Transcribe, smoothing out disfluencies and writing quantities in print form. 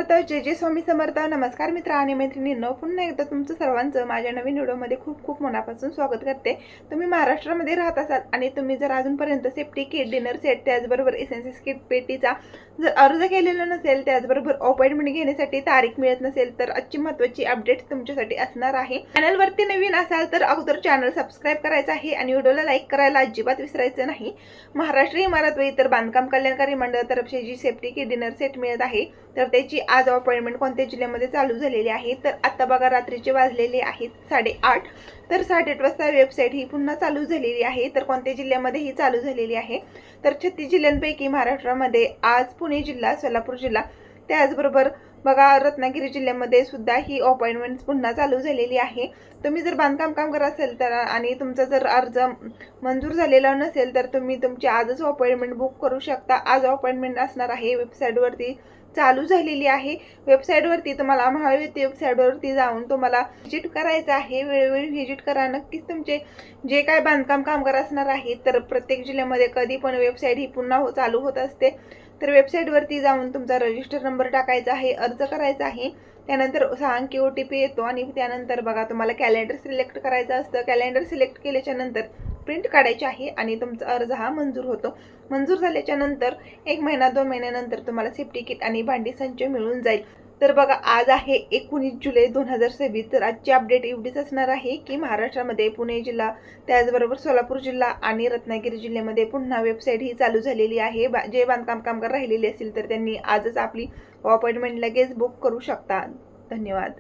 समर्थ, जय जय स्वामी समर्थ. नमस्कार मित्र आणि मैत्रिणींनो, पुन्हा एकदा तुमचं सर्वांचं माझ्या नवीन व्हिडिओमध्ये खूप खूप मनापासून स्वागत करते. तुम्ही महाराष्ट्रामध्ये राहत असाल आणि तुम्ही जर अजूनपर्यंत सेफ्टी किट, डिनर सेट, त्याचबरोबर एसेन्शियल किट पेटीचा जर अर्ज केलेला नसेल, त्याचबरोबर अपॉइंटमेंट घेण्यासाठी तारीख मिळत नसेल, तर आजची महत्त्वाची अपडेट तुमच्यासाठी असणार आहे. चॅनलवरती नवीन असाल तर अगोदर चॅनल सबस्क्राईब करायचं आहे आणि व्हिडिओला लाईक करायला अजिबात विसरायचं नाही. महाराष्ट्र इमारत व इतर बांधकाम कल्याणकारी मंडळातर्फे जी सेफ्टी किट, डिनर सेट मिळत आहे, तर त्याची आज अपॉइंटमेंट कोणत्या जिल्ह्यामध्ये चालू झालेली आहे. तर आता बघा, रात्रीचे वाजलेले आहेत 8:30. तर 8:30 वाजता वेबसाईट ही पुन्हा चालू झालेली आहे. तर कोणत्या जिल्ह्यामध्ये ही चालू झालेली आहे, तर 36 जिल्ह्यांपैकी महाराष्ट्रामध्ये आज पुणे जिल्हा, सोलापूर जिल्हा, त्याचबरोबर बघा रत्नागिरी जिल्ह्यामध्ये सुद्धा ही अपॉइंटमेंट पुन्हा चालू झालेली आहे. तुम्ही जर बांधकाम कामगार असेल तर आणि तुमचा जर अर्ज मंजूर झालेला नसेल, तर तुम्ही तुमची आजच अपॉइंटमेंट बुक करू शकता. आज अपॉइंटमेंट असणार आहे, वेबसाईटवरती चालू झालेली आहे. वेबसाईटवरती तुम्हाला महायुती वेबसाईटवरती जाऊन तुम्हाला व्हिजिट करायचं आहे. वेळोवेळी व्हिजिट करा. नक्कीच तुमचे जे काय बांधकाम कामगार असणार आहे, तर प्रत्येक जिल्ह्यामध्ये कधी पण वेबसाईट ही पुन्हा चालू होत असते. तर वेबसाईटवरती जाऊन तुमचा रजिस्टर नंबर टाकायचा आहे, अर्ज करायचा आहे. त्यानंतर 6 अंकी OTP येतो आणि त्यानंतर बघा तुम्हाला कॅलेंडर सिलेक्ट करायचं असतं. कॅलेंडर सिलेक्ट केल्याच्या नंतर प्रिंट काढायची आहे आणि तुमचा अर्ज हा मंजूर होतो. मंजूर झाल्याच्या नंतर 1 महिना 2 महिन्यानंतर तुम्हाला सेफ्टी किट आणि भांडी संच मिळून जाईल. तर बघा, आज आहे 19 जुलै 2026. तर आजची अपडेट एवढीच असणार आहे की महाराष्ट्रामध्ये पुणे जिल्हा, त्याचबरोबर सोलापूर जिल्हा आणि रत्नागिरी जिल्ह्यामध्ये पुन्हा वेबसाईट ही चालू झालेली आहे. जे बांधकाम कामगार राहिलेले असतील तर त्यांनी आजच आपली अपॉइंटमेंट लगेच बुक करू शकता. धन्यवाद.